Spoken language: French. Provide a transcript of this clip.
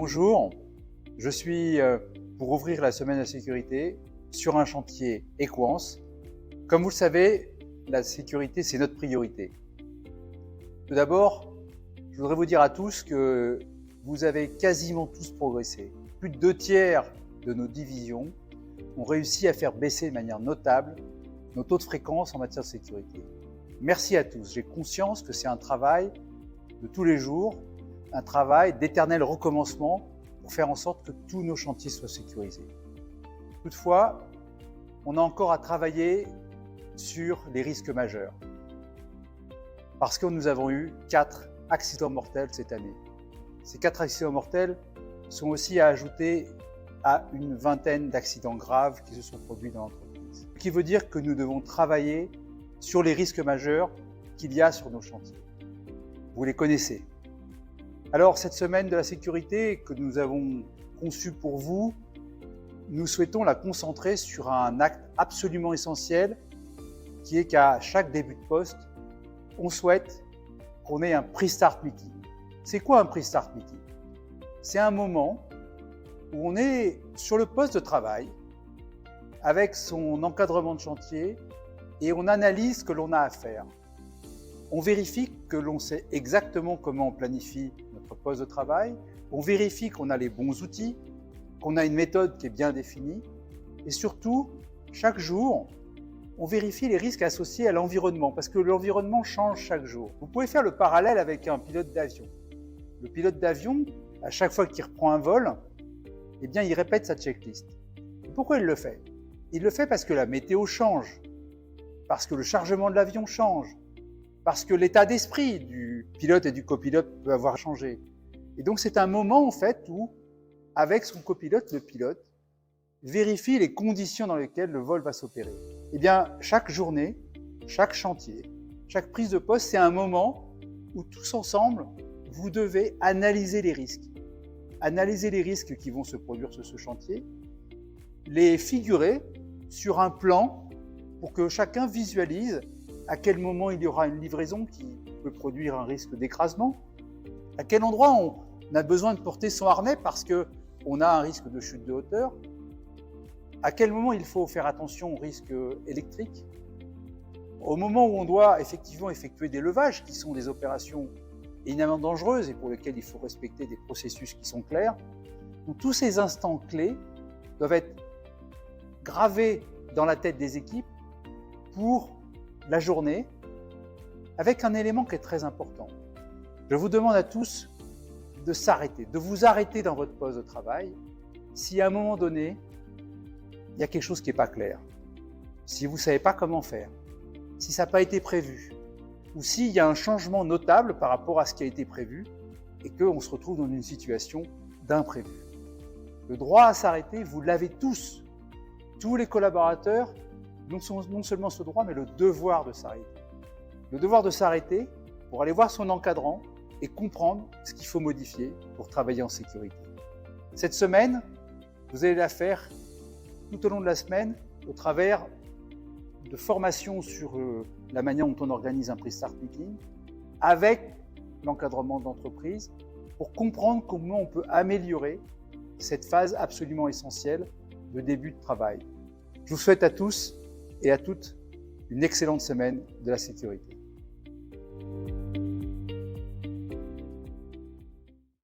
Bonjour, je suis pour ouvrir la semaine de la sécurité sur un chantier Equans. Comme vous le savez, la sécurité, c'est notre priorité. Tout d'abord, je voudrais vous dire à tous que vous avez quasiment tous progressé. Plus de 2/3 de nos divisions ont réussi à faire baisser de manière notable nos taux de fréquence en matière de sécurité. Merci à tous. J'ai conscience que c'est un travail de tous les jours, un travail d'éternel recommencement pour faire en sorte que tous nos chantiers soient sécurisés. Toutefois, on a encore à travailler sur les risques majeurs. Parce que nous avons eu 4 accidents mortels cette année. Ces 4 accidents mortels sont aussi à ajouter à une vingtaine d'accidents graves qui se sont produits dans l'entreprise. Ce qui veut dire que nous devons travailler sur les risques majeurs qu'il y a sur nos chantiers. Vous les connaissez. Alors, cette semaine de la sécurité que nous avons conçue pour vous, nous souhaitons la concentrer sur un acte absolument essentiel qui est qu'à chaque début de poste, on souhaite qu'on ait un pre-start meeting. C'est quoi un pre-start meeting? C'est un moment où on est sur le poste de travail avec son encadrement de chantier et on analyse ce que l'on a à faire. On vérifie que l'on sait exactement comment on planifie notre poste de travail, on vérifie qu'on a les bons outils, qu'on a une méthode qui est bien définie et surtout, chaque jour, on vérifie les risques associés à l'environnement parce que l'environnement change chaque jour. Vous pouvez faire le parallèle avec un pilote d'avion. Le pilote d'avion, à chaque fois qu'il reprend un vol, eh bien, il répète sa checklist. Et pourquoi il le fait? Il le fait parce que la météo change, parce que le chargement de l'avion change, parce que l'état d'esprit du pilote et du copilote peut avoir changé. Et donc, c'est un moment, en fait, où, avec son copilote, le pilote vérifie les conditions dans lesquelles le vol va s'opérer. Eh bien, chaque journée, chaque chantier, chaque prise de poste, c'est un moment où tous ensemble, vous devez analyser les risques. Analyser les risques qui vont se produire sur ce chantier, les figurer sur un plan pour que chacun visualise à quel moment il y aura une livraison qui peut produire un risque d'écrasement, à quel endroit on a besoin de porter son harnais parce qu'on a un risque de chute de hauteur, à quel moment il faut faire attention aux risques électriques, au moment où on doit effectivement effectuer des levages qui sont des opérations éminemment dangereuses et pour lesquelles il faut respecter des processus qui sont clairs. Donc, tous ces instants clés doivent être gravés dans la tête des équipes pour la journée, avec un élément qui est très important. Je vous demande à tous de s'arrêter, de vous arrêter dans votre poste de travail si à un moment donné, il y a quelque chose qui n'est pas clair, si vous ne savez pas comment faire, si ça n'a pas été prévu, ou s'il y a un changement notable par rapport à ce qui a été prévu et qu'on se retrouve dans une situation d'imprévu. Le droit à s'arrêter, vous l'avez tous les collaborateurs, non seulement ce droit, mais le devoir de s'arrêter. Le devoir de s'arrêter pour aller voir son encadrant et comprendre ce qu'il faut modifier pour travailler en sécurité. Cette semaine, vous allez la faire tout au long de la semaine au travers de formations sur la manière dont on organise un pre-start meeting avec l'encadrement d'entreprise pour comprendre comment on peut améliorer cette phase absolument essentielle de début de travail. Je vous souhaite à tous et à toutes une excellente semaine de la sécurité.